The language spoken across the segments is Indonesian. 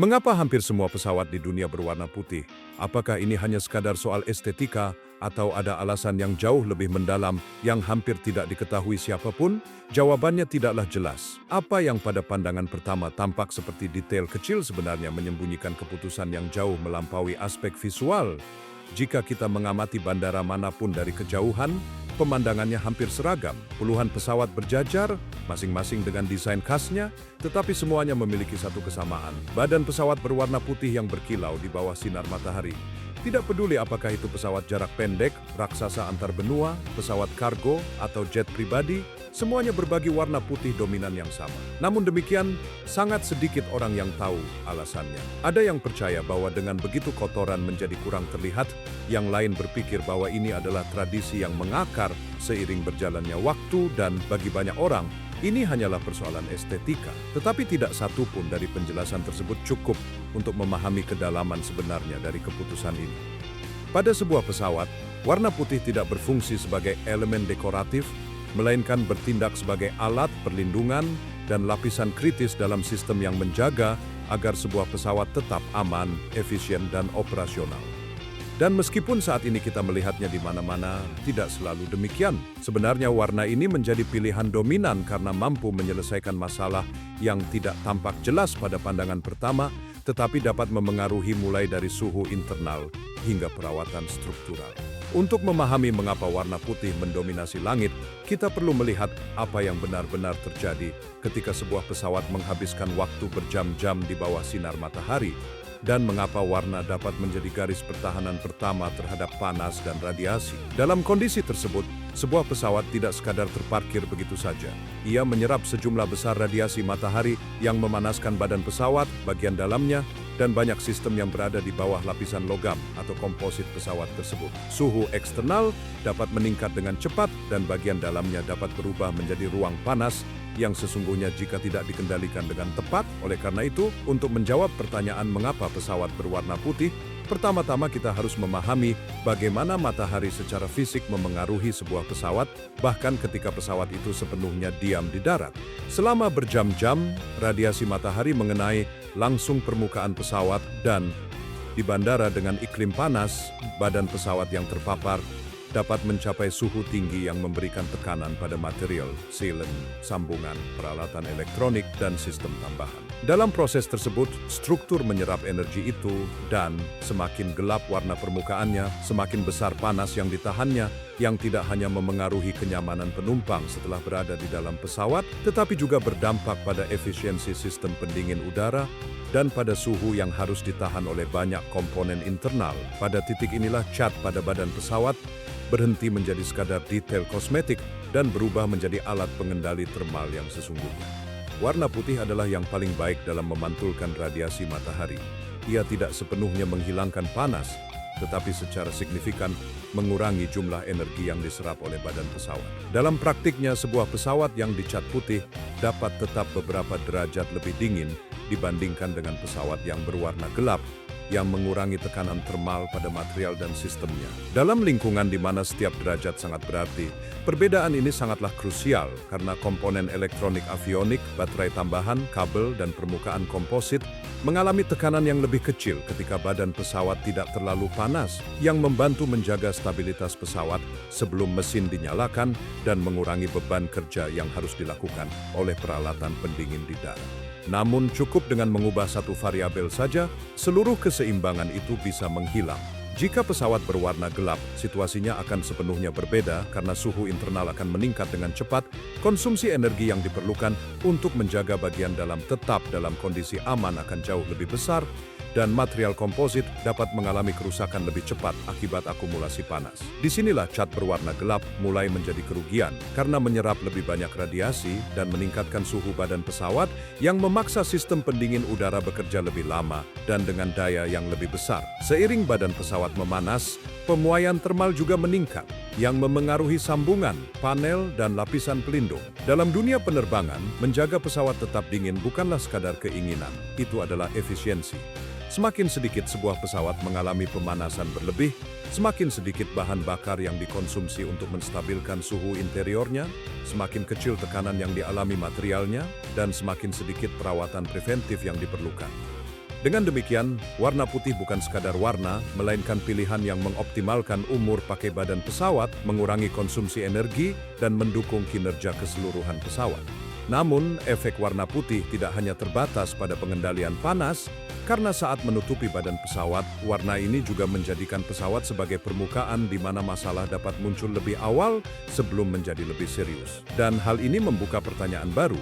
Mengapa hampir semua pesawat di dunia berwarna putih? Apakah ini hanya sekadar soal estetika atau ada alasan yang jauh lebih mendalam yang hampir tidak diketahui siapapun? Jawabannya tidaklah jelas. Apa yang pada pandangan pertama tampak seperti detail kecil sebenarnya menyembunyikan keputusan yang jauh melampaui aspek visual. Jika kita mengamati bandara manapun dari kejauhan, pemandangannya hampir seragam. Puluhan pesawat berjajar, masing-masing dengan desain khasnya, tetapi semuanya memiliki satu kesamaan. Badan pesawat berwarna putih yang berkilau di bawah sinar matahari. Tidak peduli apakah itu pesawat jarak pendek, raksasa antar benua, pesawat kargo, atau jet pribadi, semuanya berbagi warna putih dominan yang sama. Namun demikian, sangat sedikit orang yang tahu alasannya. Ada yang percaya bahwa dengan begitu kotoran menjadi kurang terlihat, yang lain berpikir bahwa ini adalah tradisi yang mengakar seiring berjalannya waktu dan bagi banyak orang, ini hanyalah persoalan estetika, tetapi tidak satu pun dari penjelasan tersebut cukup untuk memahami kedalaman sebenarnya dari keputusan ini. Pada sebuah pesawat, warna putih tidak berfungsi sebagai elemen dekoratif, melainkan bertindak sebagai alat perlindungan dan lapisan kritis dalam sistem yang menjaga agar sebuah pesawat tetap aman, efisien, dan operasional. Dan meskipun saat ini kita melihatnya di mana-mana, tidak selalu demikian. Sebenarnya warna ini menjadi pilihan dominan karena mampu menyelesaikan masalah yang tidak tampak jelas pada pandangan pertama, tetapi dapat memengaruhi mulai dari suhu internal hingga perawatan struktural. Untuk memahami mengapa warna putih mendominasi langit, kita perlu melihat apa yang benar-benar terjadi ketika sebuah pesawat menghabiskan waktu berjam-jam di bawah sinar matahari, dan mengapa warna dapat menjadi garis pertahanan pertama terhadap panas dan radiasi. Dalam kondisi tersebut, sebuah pesawat tidak sekadar terparkir begitu saja. Ia menyerap sejumlah besar radiasi matahari yang memanaskan badan pesawat, bagian dalamnya, dan banyak sistem yang berada di bawah lapisan logam atau komposit pesawat tersebut. Suhu eksternal dapat meningkat dengan cepat dan bagian dalamnya dapat berubah menjadi ruang panas yang sesungguhnya jika tidak dikendalikan dengan tepat. Oleh karena itu, untuk menjawab pertanyaan mengapa pesawat berwarna putih, pertama-tama kita harus memahami bagaimana matahari secara fisik memengaruhi sebuah pesawat, bahkan ketika pesawat itu sepenuhnya diam di darat. Selama berjam-jam, radiasi matahari mengenai langsung permukaan pesawat dan di bandara dengan iklim panas, badan pesawat yang terpapar dapat mencapai suhu tinggi yang memberikan tekanan pada material, sealant, sambungan, peralatan elektronik, dan sistem tambahan. Dalam proses tersebut, struktur menyerap energi itu dan semakin gelap warna permukaannya, semakin besar panas yang ditahannya, yang tidak hanya memengaruhi kenyamanan penumpang setelah berada di dalam pesawat, tetapi juga berdampak pada efisiensi sistem pendingin udara dan pada suhu yang harus ditahan oleh banyak komponen internal. Pada titik inilah cat pada badan pesawat berhenti menjadi sekadar detail kosmetik dan berubah menjadi alat pengendali termal yang sesungguhnya. Warna putih adalah yang paling baik dalam memantulkan radiasi matahari. Ia tidak sepenuhnya menghilangkan panas, tetapi secara signifikan mengurangi jumlah energi yang diserap oleh badan pesawat. Dalam praktiknya, sebuah pesawat yang dicat putih dapat tetap beberapa derajat lebih dingin dibandingkan dengan pesawat yang berwarna gelap, yang mengurangi tekanan termal pada material dan sistemnya. Dalam lingkungan di mana setiap derajat sangat berarti, perbedaan ini sangatlah krusial karena komponen elektronik avionik, baterai tambahan, kabel, dan permukaan komposit mengalami tekanan yang lebih kecil ketika badan pesawat tidak terlalu panas, yang membantu menjaga stabilitas pesawat sebelum mesin dinyalakan dan mengurangi beban kerja yang harus dilakukan oleh peralatan pendingin di darat. Namun cukup dengan mengubah satu variabel saja, seluruh keseimbangan itu bisa menghilang. Jika pesawat berwarna gelap, situasinya akan sepenuhnya berbeda karena suhu internal akan meningkat dengan cepat, konsumsi energi yang diperlukan untuk menjaga bagian dalam tetap dalam kondisi aman akan jauh lebih besar, dan material komposit dapat mengalami kerusakan lebih cepat akibat akumulasi panas. Disinilah cat berwarna gelap mulai menjadi kerugian karena menyerap lebih banyak radiasi dan meningkatkan suhu badan pesawat yang memaksa sistem pendingin udara bekerja lebih lama dan dengan daya yang lebih besar. Seiring badan pesawat memanas, pemuaian termal juga meningkat yang memengaruhi sambungan, panel, dan lapisan pelindung. Dalam dunia penerbangan, menjaga pesawat tetap dingin bukanlah sekadar keinginan, itu adalah efisiensi. Semakin sedikit sebuah pesawat mengalami pemanasan berlebih, semakin sedikit bahan bakar yang dikonsumsi untuk menstabilkan suhu interiornya, semakin kecil tekanan yang dialami materialnya, dan semakin sedikit perawatan preventif yang diperlukan. Dengan demikian, warna putih bukan sekadar warna, melainkan pilihan yang mengoptimalkan umur pakai badan pesawat, mengurangi konsumsi energi, dan mendukung kinerja keseluruhan pesawat. Namun, efek warna putih tidak hanya terbatas pada pengendalian panas, karena saat menutupi badan pesawat, warna ini juga menjadikan pesawat sebagai permukaan di mana masalah dapat muncul lebih awal sebelum menjadi lebih serius. Dan hal ini membuka pertanyaan baru.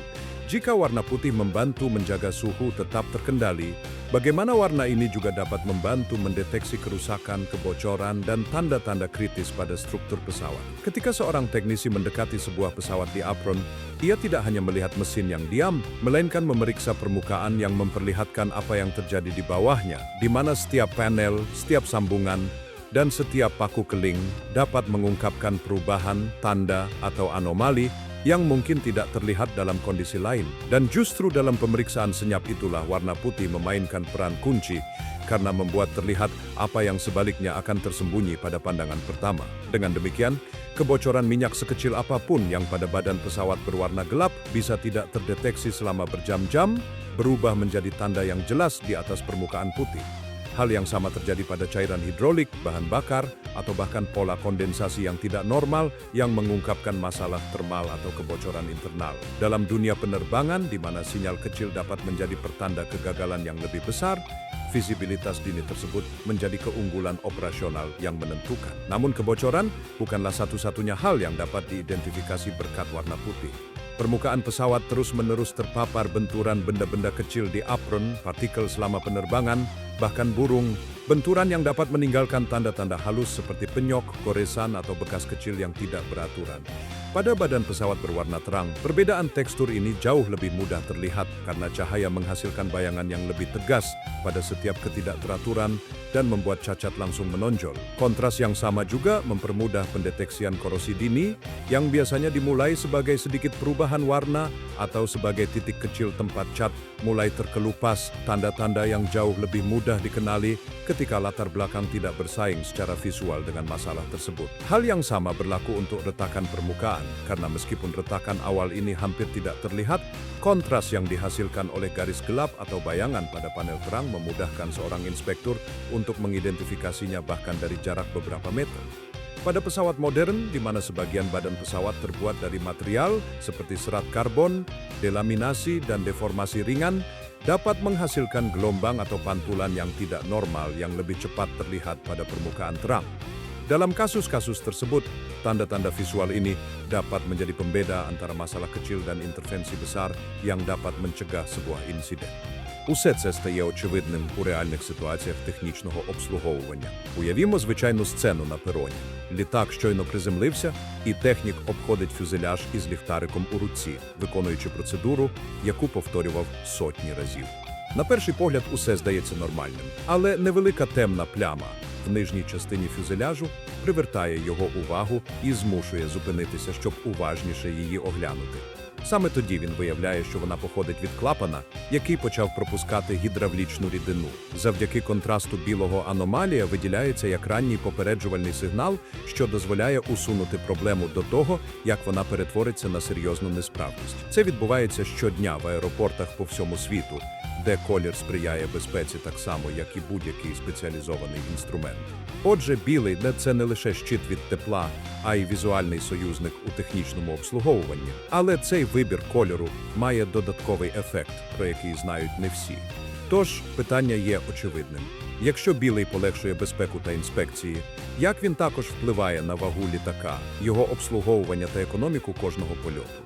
Jika warna putih membantu menjaga suhu tetap terkendali, bagaimana warna ini juga dapat membantu mendeteksi kerusakan, kebocoran, dan tanda-tanda kritis pada struktur pesawat? Ketika seorang teknisi mendekati sebuah pesawat di apron, ia tidak hanya melihat mesin yang diam, melainkan memeriksa permukaan yang memperlihatkan apa yang terjadi di bawahnya, di mana setiap panel, setiap sambungan, dan setiap paku keling dapat mengungkapkan perubahan, tanda, atau anomali yang mungkin tidak terlihat dalam kondisi lain. Dan justru dalam pemeriksaan senyap itulah warna putih memainkan peran kunci karena membuat terlihat apa yang sebaliknya akan tersembunyi pada pandangan pertama. Dengan demikian, kebocoran minyak sekecil apapun yang pada badan pesawat berwarna gelap bisa tidak terdeteksi selama berjam-jam, berubah menjadi tanda yang jelas di atas permukaan putih. Hal yang sama terjadi pada cairan hidrolik, bahan bakar, atau bahkan pola kondensasi yang tidak normal yang mengungkapkan masalah termal atau kebocoran internal. Dalam dunia penerbangan, di mana sinyal kecil dapat menjadi pertanda kegagalan yang lebih besar, visibilitas dini tersebut menjadi keunggulan operasional yang menentukan. Namun kebocoran bukanlah satu-satunya hal yang dapat diidentifikasi berkat warna putih. Permukaan pesawat terus-menerus terpapar benturan benda-benda kecil di apron, partikel selama penerbangan, bahkan burung, benturan yang dapat meninggalkan tanda-tanda halus seperti penyok, goresan, atau bekas kecil yang tidak beraturan. Pada badan pesawat berwarna terang, perbedaan tekstur ini jauh lebih mudah terlihat karena cahaya menghasilkan bayangan yang lebih tegas pada setiap ketidakteraturan dan membuat cacat langsung menonjol. Kontras yang sama juga mempermudah pendeteksian korosi dini yang biasanya dimulai sebagai sedikit perubahan warna atau sebagai titik kecil tempat cat mulai terkelupas, tanda-tanda yang jauh lebih mudah dikenali ketika latar belakang tidak bersaing secara visual dengan masalah tersebut. Hal yang sama berlaku untuk retakan permukaan, karena meskipun retakan awal ini hampir tidak terlihat, kontras yang dihasilkan oleh garis gelap atau bayangan pada panel terang memudahkan seorang inspektur untuk mengidentifikasinya bahkan dari jarak beberapa meter. Pada pesawat modern, di mana sebagian badan pesawat terbuat dari material seperti serat karbon, delaminasi, dan deformasi ringan, dapat menghasilkan gelombang atau pantulan yang tidak normal yang lebih cepat terlihat pada permukaan terang. Dalam kasus-kasus tersebut, tanda-tanda visual ini dapat menjadi pembeda antara masalah kecil dan intervensi besar yang dapat mencegah sebuah insiden. Усе це стає очевидним у реальних ситуаціях технічного обслуговування. Уявімо звичайну сцену на пероні. Літак щойно приземлився, і технік обходить фюзеляж із ліхтариком у руці, виконуючи процедуру, яку повторював сотні разів. На перший погляд усе здається нормальним, але невелика темна пляма в нижній частині фюзеляжу привертає його увагу і змушує зупинитися, щоб уважніше її оглянути. Саме тоді він виявляє, що вона походить від клапана, який почав пропускати гідравлічну рідину. Завдяки контрасту білого аномалія виділяється як ранній попереджувальний сигнал, що дозволяє усунути проблему до того, як вона перетвориться на серйозну несправність. Це відбувається щодня в аеропортах по всьому світу, де колір сприяє безпеці так само, як і будь-який спеціалізований інструмент. Отже, білий – це не лише щит від тепла, а й візуальний союзник у технічному обслуговуванні. Але цей вибір кольору має додатковий ефект, про який знають не всі. Тож, питання є очевидним. Якщо білий полегшує безпеку та інспекції, як він також впливає на вагу літака, його обслуговування та економіку кожного польоту?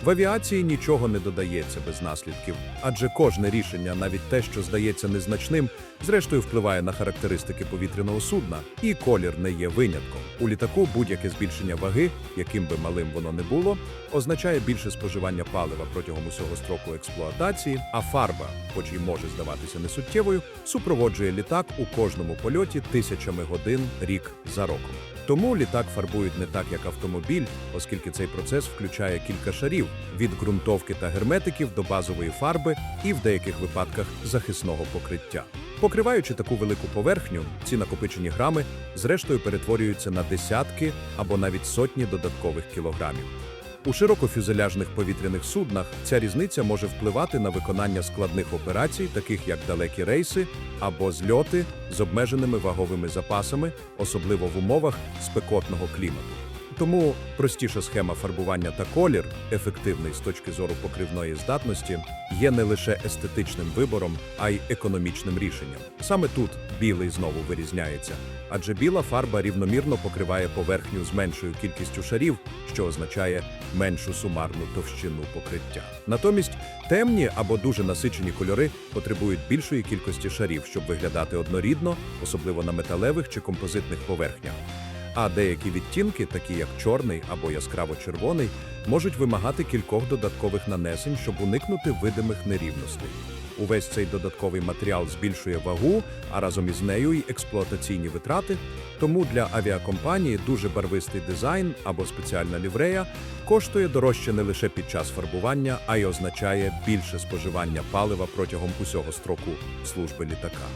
В авіації нічого не додається без наслідків, адже кожне рішення, навіть те, що здається незначним, зрештою впливає на характеристики повітряного судна, і колір не є винятком. У літаку будь-яке збільшення ваги, яким би малим воно не було, означає більше споживання палива протягом усього строку експлуатації, а фарба, хоч і може здаватися несуттєвою, супроводжує літак у кожному польоті тисячами годин, рік за роком. Тому літак фарбують не так, як автомобіль, оскільки цей процес включає кілька шарів – від ґрунтовки та герметиків до базової фарби і, в деяких випадках, захисного покриття. Покриваючи таку велику поверхню, ці накопичені грами, зрештою, перетворюються на десятки або навіть сотні додаткових кілограмів. У широкофюзеляжних повітряних суднах ця різниця може впливати на виконання складних операцій, таких як далекі рейси або зльоти з обмеженими ваговими запасами, особливо в умовах спекотного клімату. Тому простіша схема фарбування та колір, ефективний з точки зору покривної здатності, є не лише естетичним вибором, а й економічним рішенням. Саме тут білий знову вирізняється, адже біла фарба рівномірно покриває поверхню з меншою кількістю шарів, що означає меншу сумарну товщину покриття. Натомість темні або дуже насичені кольори потребують більшої кількості шарів, щоб виглядати однорідно, особливо на металевих чи композитних поверхнях. А деякі відтінки, такі як чорний або яскраво-червоний, можуть вимагати кількох додаткових нанесень, щоб уникнути видимих нерівностей. Увесь цей додатковий матеріал збільшує вагу, а разом із нею й експлуатаційні витрати. Тому для авіакомпанії дуже барвистий дизайн або спеціальна ліврея коштує дорожче не лише під час фарбування, а й означає більше споживання палива протягом усього строку служби літака.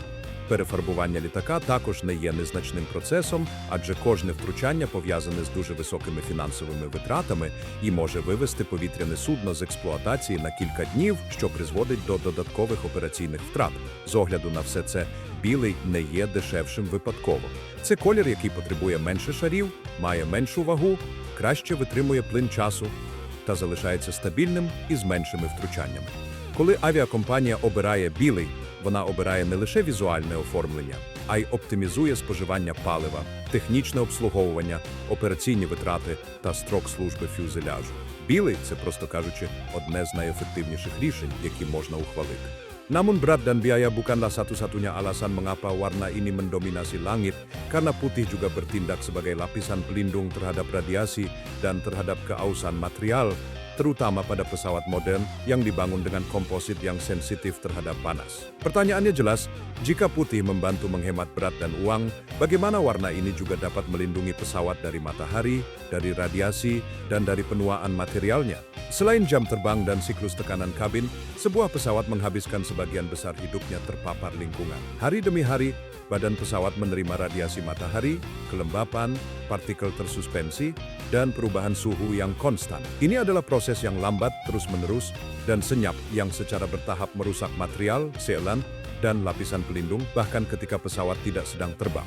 Перефарбування літака також не є незначним процесом, адже кожне втручання пов'язане з дуже високими фінансовими витратами і може вивести повітряне судно з експлуатації на кілька днів, що призводить до додаткових операційних втрат. З огляду на все це, білий не є дешевшим випадково. Це колір, який потребує менше шарів, має меншу вагу, краще витримує плин часу та залишається стабільним і з меншими втручаннями. Коли авіакомпанія обирає білий, вона обирає не лише візуальне оформлення, а й оптимізує споживання палива, технічне обслуговування, операційні витрати та строк служби фюзеляжу. Білий – це, просто кажучи, одне з найефективніших рішень, які можна ухвалити. Namun berat dan biaya bukanlah satu-satunya alasan mengapa warna ini mendominasi langit, karena putih juga bertindak sebagai lapisan pelindung terhadap radiasi dan terhadap keausan material, terutama pada pesawat modern yang dibangun dengan komposit yang sensitif terhadap panas. Pertanyaannya jelas, jika putih membantu menghemat berat dan uang, bagaimana warna ini juga dapat melindungi pesawat dari matahari, dari radiasi, dan dari penuaan materialnya? Selain jam terbang dan siklus tekanan kabin, sebuah pesawat menghabiskan sebagian besar hidupnya terpapar lingkungan. Hari demi hari, badan pesawat menerima radiasi matahari, kelembapan, partikel tersuspensi, dan perubahan suhu yang konstan. Ini adalah proses yang lambat, terus-menerus, dan senyap yang secara bertahap merusak material, sealant, dan lapisan pelindung, bahkan ketika pesawat tidak sedang terbang.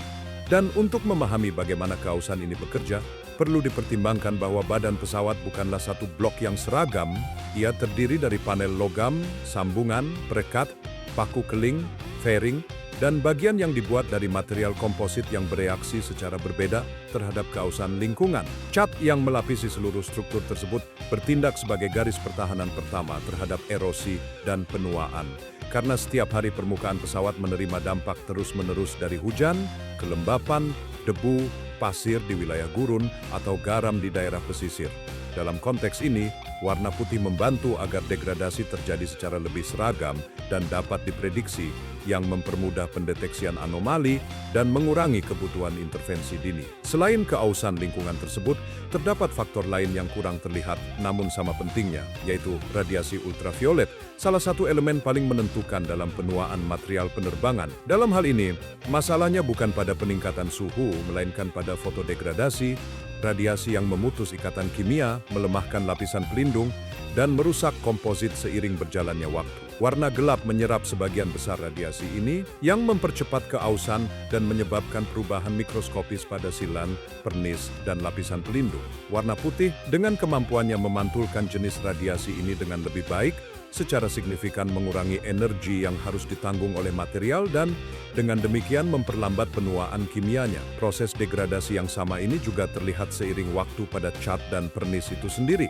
Dan untuk memahami bagaimana keausan ini bekerja, perlu dipertimbangkan bahwa badan pesawat bukanlah satu blok yang seragam. Ia terdiri dari panel logam, sambungan, perekat, paku keling, fairing, dan bagian yang dibuat dari material komposit yang bereaksi secara berbeda terhadap keausan lingkungan. Cat yang melapisi seluruh struktur tersebut bertindak sebagai garis pertahanan pertama terhadap erosi dan penuaan. Karena setiap hari permukaan pesawat menerima dampak terus-menerus dari hujan, kelembapan, debu, pasir di wilayah gurun, atau garam di daerah pesisir. Dalam konteks ini, warna putih membantu agar degradasi terjadi secara lebih seragam dan dapat diprediksi, yang mempermudah pendeteksian anomali dan mengurangi kebutuhan intervensi dini. Selain keausan lingkungan tersebut, terdapat faktor lain yang kurang terlihat namun sama pentingnya, yaitu radiasi ultraviolet, salah satu elemen paling menentukan dalam penuaan material penerbangan. Dalam hal ini, masalahnya bukan pada peningkatan suhu, melainkan pada fotodegradasi, radiasi yang memutus ikatan kimia, melemahkan lapisan pelindung, dan merusak komposit seiring berjalannya waktu. Warna gelap menyerap sebagian besar radiasi ini yang mempercepat keausan dan menyebabkan perubahan mikroskopis pada silan, pernis, dan lapisan pelindung. Warna putih dengan kemampuannya memantulkan jenis radiasi ini dengan lebih baik, secara signifikan mengurangi energi yang harus ditanggung oleh material dan dengan demikian memperlambat penuaan kimianya. Proses degradasi yang sama ini juga terlihat seiring waktu pada cat dan pernis itu sendiri.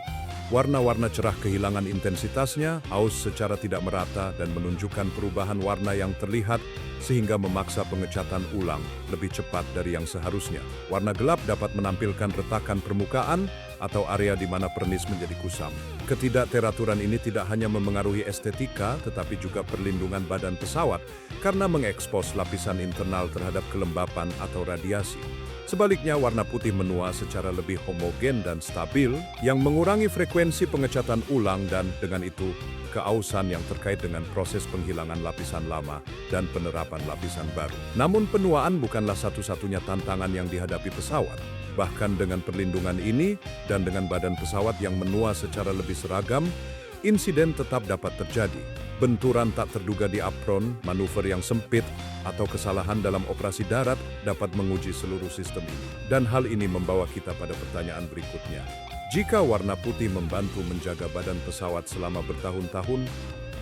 Warna-warna cerah kehilangan intensitasnya, aus secara tidak merata, dan menunjukkan perubahan warna yang terlihat sehingga memaksa pengecatan ulang lebih cepat dari yang seharusnya. Warna gelap dapat menampilkan retakan permukaan atau area di mana pernis menjadi kusam. Ketidakteraturan ini tidak hanya memengaruhi estetika, tetapi juga perlindungan badan pesawat karena mengekspos lapisan internal terhadap kelembapan atau radiasi. Sebaliknya, warna putih menua secara lebih homogen dan stabil yang mengurangi frekuensi pengecatan ulang dan dengan itu keausan yang terkait dengan proses penghilangan lapisan lama dan penerapan lapisan baru. Namun penuaan bukanlah satu-satunya tantangan yang dihadapi pesawat. Bahkan dengan perlindungan ini dan dengan badan pesawat yang menua secara lebih seragam, insiden tetap dapat terjadi. Benturan tak terduga di apron, manuver yang sempit, atau kesalahan dalam operasi darat dapat menguji seluruh sistem ini. Dan hal ini membawa kita pada pertanyaan berikutnya. Jika warna putih membantu menjaga badan pesawat selama bertahun-tahun,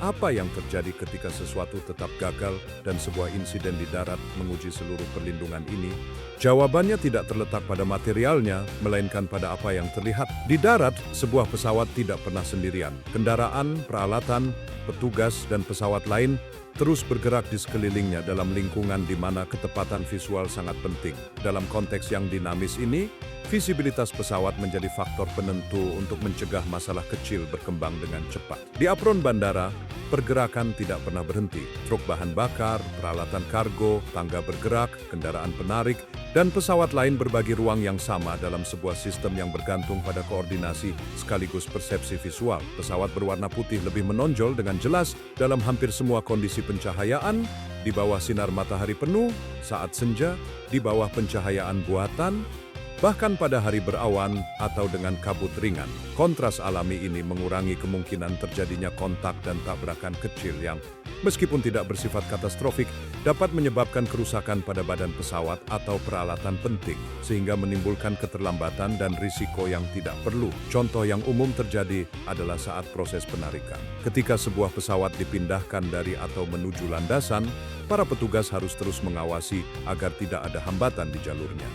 apa yang terjadi ketika sesuatu tetap gagal dan sebuah insiden di darat menguji seluruh perlindungan ini? Jawabannya tidak terletak pada materialnya, melainkan pada apa yang terlihat. Di darat, sebuah pesawat tidak pernah sendirian. Kendaraan, peralatan, petugas, dan pesawat lain terus bergerak di sekelilingnya dalam lingkungan di mana ketepatan visual sangat penting. Dalam konteks yang dinamis ini, visibilitas pesawat menjadi faktor penentu untuk mencegah masalah kecil berkembang dengan cepat. Di apron bandara, pergerakan tidak pernah berhenti. Truk bahan bakar, peralatan kargo, tangga bergerak, kendaraan penarik, dan pesawat lain berbagi ruang yang sama dalam sebuah sistem yang bergantung pada koordinasi sekaligus persepsi visual. Pesawat berwarna putih lebih menonjol dengan jelas dalam hampir semua kondisi pencahayaan, di bawah sinar matahari penuh, saat senja, di bawah pencahayaan buatan, bahkan pada hari berawan atau dengan kabut ringan. Kontras alami ini mengurangi kemungkinan terjadinya kontak dan tabrakan kecil yang, meskipun tidak bersifat katastrofik, dapat menyebabkan kerusakan pada badan pesawat atau peralatan penting, sehingga menimbulkan keterlambatan dan risiko yang tidak perlu. Contoh yang umum terjadi adalah saat proses penarikan. Ketika sebuah pesawat dipindahkan dari atau menuju landasan, para petugas harus terus mengawasi agar tidak ada hambatan di jalurnya.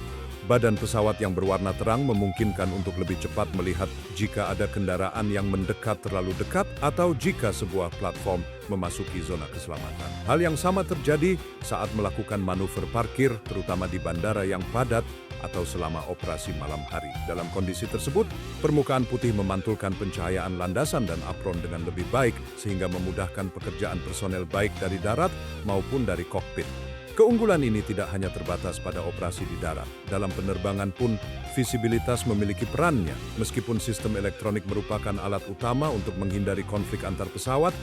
Badan pesawat yang berwarna terang memungkinkan untuk lebih cepat melihat jika ada kendaraan yang mendekat terlalu dekat atau jika sebuah platform memasuki zona keselamatan. Hal yang sama terjadi saat melakukan manuver parkir, terutama di bandara yang padat atau selama operasi malam hari. Dalam kondisi tersebut, permukaan putih memantulkan pencahayaan landasan dan apron dengan lebih baik sehingga memudahkan pekerjaan personel baik dari darat maupun dari kokpit. Keunggulan ini tidak hanya terbatas pada operasi di darat. Dalam penerbangan pun, visibilitas memiliki perannya. Meskipun sistem elektronik merupakan alat utama untuk menghindari konflik antar pesawat,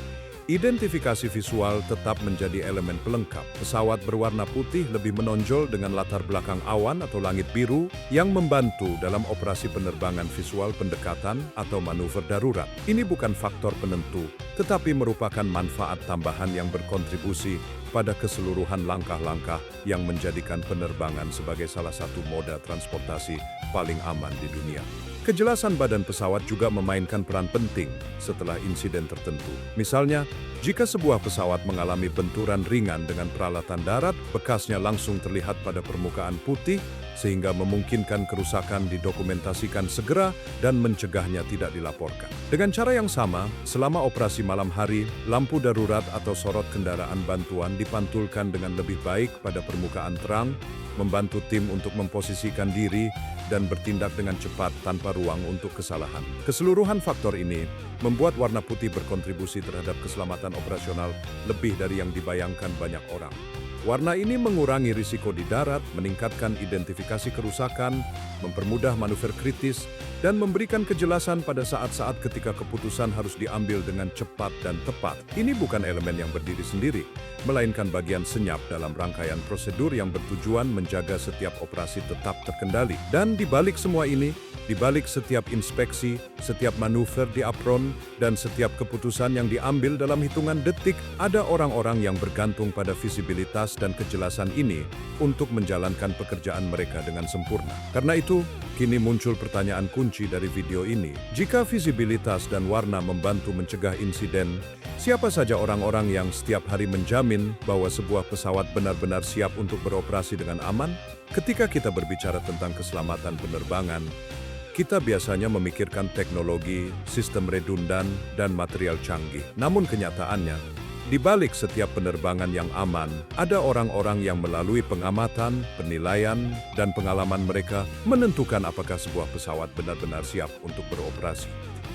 identifikasi visual tetap menjadi elemen pelengkap. Pesawat berwarna putih lebih menonjol dengan latar belakang awan atau langit biru yang membantu dalam operasi penerbangan visual pendekatan atau manuver darurat. Ini bukan faktor penentu, tetapi merupakan manfaat tambahan yang berkontribusi pada keseluruhan langkah-langkah yang menjadikan penerbangan sebagai salah satu moda transportasi paling aman di dunia. Kejelasan badan pesawat juga memainkan peran penting setelah insiden tertentu. Misalnya, jika sebuah pesawat mengalami benturan ringan dengan peralatan darat, bekasnya langsung terlihat pada permukaan putih sehingga memungkinkan kerusakan didokumentasikan segera dan mencegahnya tidak dilaporkan. Dengan cara yang sama, selama operasi malam hari, lampu darurat atau sorot kendaraan bantuan dipantulkan dengan lebih baik pada permukaan terang, membantu tim untuk memposisikan diri dan bertindak dengan cepat tanpa ruang untuk kesalahan. Keseluruhan faktor ini membuat warna putih berkontribusi terhadap keselamatan operasional lebih dari yang dibayangkan banyak orang. Warna ini mengurangi risiko di darat, meningkatkan identifikasi kerusakan, mempermudah manuver kritis, dan memberikan kejelasan pada saat-saat ketika keputusan harus diambil dengan cepat dan tepat. Ini bukan elemen yang berdiri sendiri, melainkan bagian senyap dalam rangkaian prosedur yang bertujuan menjaga setiap operasi tetap terkendali. Dan di balik semua ini, di balik setiap inspeksi, setiap manuver di apron, dan setiap keputusan yang diambil dalam hitungan detik, ada orang-orang yang bergantung pada visibilitas dan kejelasan ini untuk menjalankan pekerjaan mereka dengan sempurna. Karena itu, kini muncul pertanyaan kunci dari video ini. Jika visibilitas dan warna membantu mencegah insiden, siapa saja orang-orang yang setiap hari menjamin bahwa sebuah pesawat benar-benar siap untuk beroperasi dengan aman? Ketika kita berbicara tentang keselamatan penerbangan, kita biasanya memikirkan teknologi, sistem redundan, dan material canggih. Namun kenyataannya, di balik setiap penerbangan yang aman, ada orang-orang yang melalui pengamatan, penilaian, dan pengalaman mereka menentukan apakah sebuah pesawat benar-benar siap untuk beroperasi.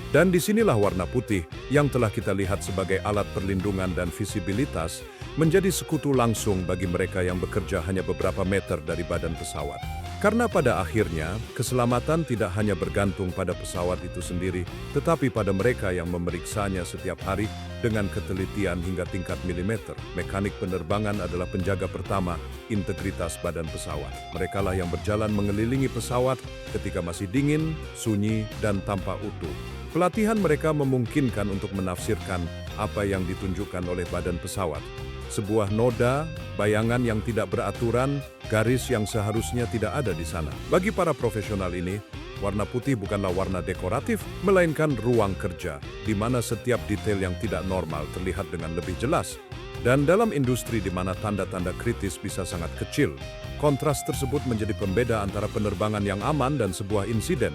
Dan disinilah warna putih yang telah kita lihat sebagai alat perlindungan dan visibilitas menjadi sekutu langsung bagi mereka yang bekerja hanya beberapa meter dari badan pesawat. Karena pada akhirnya, keselamatan tidak hanya bergantung pada pesawat itu sendiri, tetapi pada mereka yang memeriksanya setiap hari dengan ketelitian hingga tingkat milimeter. Mekanik penerbangan adalah penjaga pertama integritas badan pesawat. Merekalah yang berjalan mengelilingi pesawat ketika masih dingin, sunyi, dan tanpa utuh. Pelatihan mereka memungkinkan untuk menafsirkan apa yang ditunjukkan oleh badan pesawat. Sebuah noda, bayangan yang tidak beraturan, garis yang seharusnya tidak ada di sana. Bagi para profesional ini, warna putih bukanlah warna dekoratif, melainkan ruang kerja, di mana setiap detail yang tidak normal terlihat dengan lebih jelas. Dan dalam industri di mana tanda-tanda kritis bisa sangat kecil, kontras tersebut menjadi pembeda antara penerbangan yang aman dan sebuah insiden.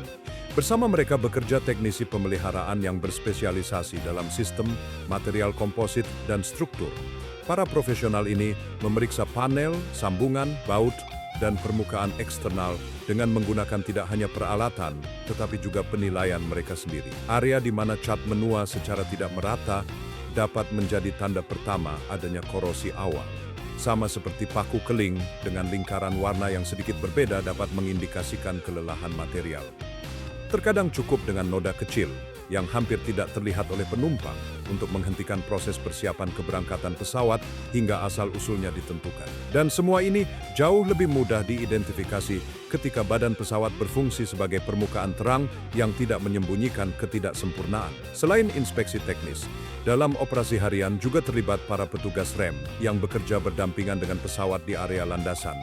Bersama mereka bekerja teknisi pemeliharaan yang berspesialisasi dalam sistem, material komposit, dan struktur. Para profesional ini memeriksa panel, sambungan, baut, dan permukaan eksternal dengan menggunakan tidak hanya peralatan, tetapi juga penilaian mereka sendiri. Area di mana cat menua secara tidak merata dapat menjadi tanda pertama adanya korosi awal. Sama seperti paku keling dengan lingkaran warna yang sedikit berbeda dapat mengindikasikan kelelahan material. Terkadang cukup dengan noda kecil yang hampir tidak terlihat oleh penumpang untuk menghentikan proses persiapan keberangkatan pesawat hingga asal-usulnya ditentukan. Dan semua ini jauh lebih mudah diidentifikasi ketika badan pesawat berfungsi sebagai permukaan terang yang tidak menyembunyikan ketidaksempurnaan. Selain inspeksi teknis, dalam operasi harian juga terlibat para petugas rem yang bekerja berdampingan dengan pesawat di area landasan.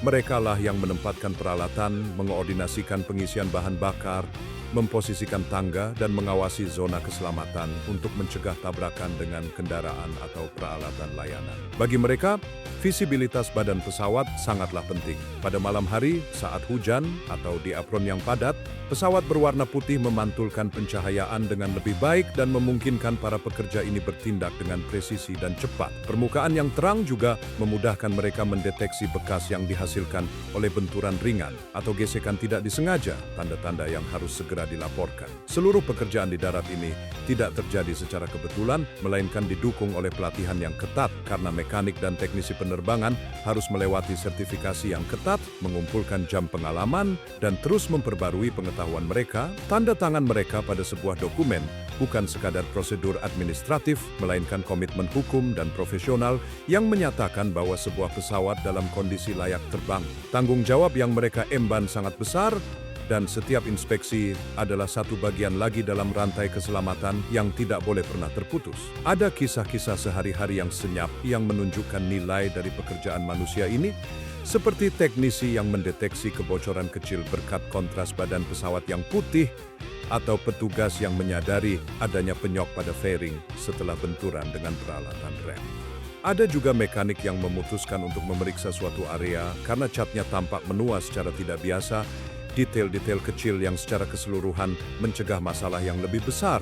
Merekalah yang menempatkan peralatan, mengoordinasikan pengisian bahan bakar, memposisikan tangga, dan mengawasi zona keselamatan untuk mencegah tabrakan dengan kendaraan atau peralatan layanan. Bagi mereka, visibilitas badan pesawat sangatlah penting. Pada malam hari, saat hujan atau di apron yang padat, pesawat berwarna putih memantulkan pencahayaan dengan lebih baik dan memungkinkan para pekerja ini bertindak dengan presisi dan cepat. Permukaan yang terang juga memudahkan mereka mendeteksi bekas yang dihasilkan oleh benturan ringan atau gesekan tidak disengaja, tanda-tanda yang harus segera dilaporkan. Seluruh pekerjaan di darat ini tidak terjadi secara kebetulan, melainkan didukung oleh pelatihan yang ketat karena mekanik dan teknisi penerbangan harus melewati sertifikasi yang ketat, mengumpulkan jam pengalaman, dan terus memperbarui pengetahuan mereka. Tanda tangan mereka pada sebuah dokumen bukan sekadar prosedur administratif, melainkan komitmen hukum dan profesional yang menyatakan bahwa sebuah pesawat dalam kondisi layak terbang. Tanggung jawab yang mereka emban sangat besar, dan setiap inspeksi adalah satu bagian lagi dalam rantai keselamatan yang tidak boleh pernah terputus. Ada kisah-kisah sehari-hari yang senyap yang menunjukkan nilai dari pekerjaan manusia ini, seperti teknisi yang mendeteksi kebocoran kecil berkat kontras badan pesawat yang putih, atau petugas yang menyadari adanya penyok pada fairing setelah benturan dengan peralatan rem. Ada juga mekanik yang memutuskan untuk memeriksa suatu area karena catnya tampak menua secara tidak biasa, detail-detail kecil yang secara keseluruhan mencegah masalah yang lebih besar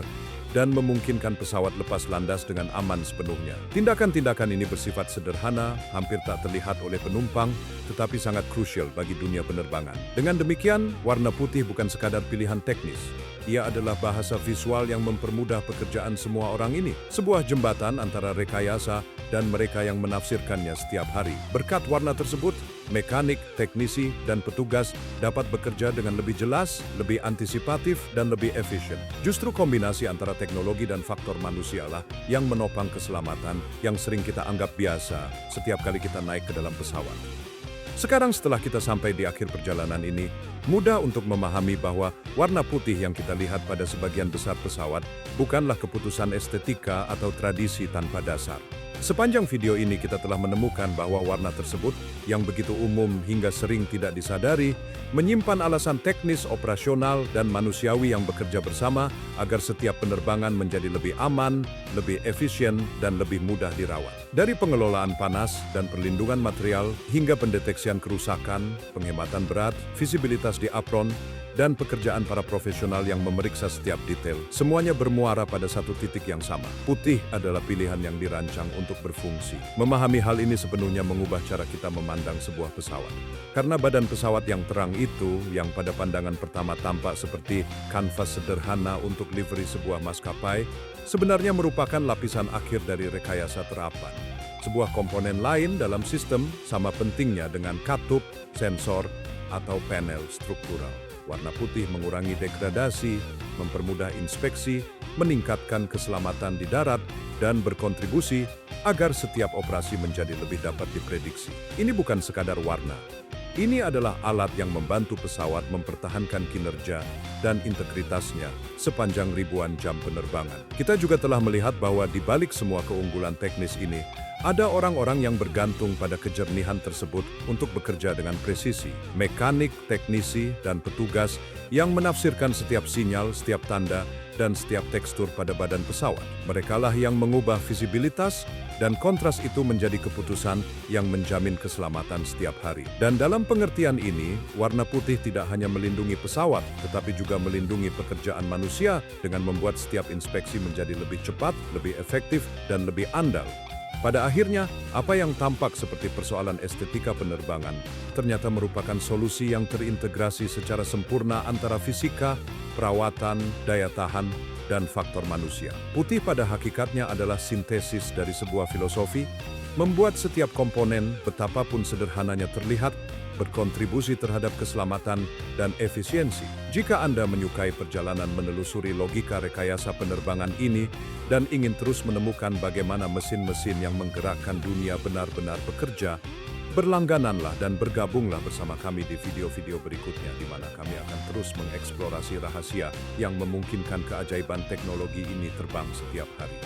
dan memungkinkan pesawat lepas landas dengan aman sepenuhnya. Tindakan-tindakan ini bersifat sederhana, hampir tak terlihat oleh penumpang, tetapi sangat krusial bagi dunia penerbangan. Dengan demikian, warna putih bukan sekadar pilihan teknis. Ia adalah bahasa visual yang mempermudah pekerjaan semua orang ini. Sebuah jembatan antara rekayasa dan mereka yang menafsirkannya setiap hari. Berkat warna tersebut, mekanik, teknisi, dan petugas dapat bekerja dengan lebih jelas, lebih antisipatif, dan lebih efisien. Justru kombinasi antara teknologi dan faktor manusialah yang menopang keselamatan yang sering kita anggap biasa setiap kali kita naik ke dalam pesawat. Sekarang setelah kita sampai di akhir perjalanan ini, mudah untuk memahami bahwa warna putih yang kita lihat pada sebagian besar pesawat bukanlah keputusan estetika atau tradisi tanpa dasar. Sepanjang video ini kita telah menemukan bahwa warna tersebut yang begitu umum hingga sering tidak disadari menyimpan alasan teknis, operasional, dan manusiawi yang bekerja bersama agar setiap penerbangan menjadi lebih aman, lebih efisien, dan lebih mudah dirawat. Dari pengelolaan panas dan perlindungan material hingga pendeteksian kerusakan, penghematan berat, visibilitas di apron, dan pekerjaan para profesional yang memeriksa setiap detail, semuanya bermuara pada satu titik yang sama. Putih adalah pilihan yang dirancang untuk berfungsi. Memahami hal ini sepenuhnya mengubah cara kita memandang sebuah pesawat. Karena badan pesawat yang terang itu, yang pada pandangan pertama tampak seperti kanvas sederhana untuk livery sebuah maskapai, sebenarnya merupakan lapisan akhir dari rekayasa terapan. Sebuah komponen lain dalam sistem sama pentingnya dengan katup, sensor, atau panel struktural. Warna putih mengurangi degradasi, mempermudah inspeksi, meningkatkan keselamatan di darat, dan berkontribusi agar setiap operasi menjadi lebih dapat diprediksi. Ini bukan sekadar warna. Ini adalah alat yang membantu pesawat mempertahankan kinerja dan integritasnya sepanjang ribuan jam penerbangan. Kita juga telah melihat bahwa di balik semua keunggulan teknis ini, ada orang-orang yang bergantung pada kejernihan tersebut untuk bekerja dengan presisi. Mekanik, teknisi, dan petugas yang menafsirkan setiap sinyal, setiap tanda, dan setiap tekstur pada badan pesawat. Merekalah yang mengubah visibilitas, dan kontras itu menjadi keputusan yang menjamin keselamatan setiap hari. Dan dalam pengertian ini, warna putih tidak hanya melindungi pesawat, tetapi juga melindungi pekerjaan manusia dengan membuat setiap inspeksi menjadi lebih cepat, lebih efektif, dan lebih andal. Pada akhirnya, apa yang tampak seperti persoalan estetika penerbangan ternyata merupakan solusi yang terintegrasi secara sempurna antara fisika, perawatan, daya tahan, dan faktor manusia. Putih pada hakikatnya adalah sintesis dari sebuah filosofi, membuat setiap komponen, betapapun sederhananya terlihat, berkontribusi terhadap keselamatan dan efisiensi. Jika Anda menyukai perjalanan menelusuri logika rekayasa penerbangan ini dan ingin terus menemukan bagaimana mesin-mesin yang menggerakkan dunia benar-benar bekerja, berlanggananlah dan bergabunglah bersama kami di video-video berikutnya di mana kami akan terus mengeksplorasi rahasia yang memungkinkan keajaiban teknologi ini terbang setiap hari.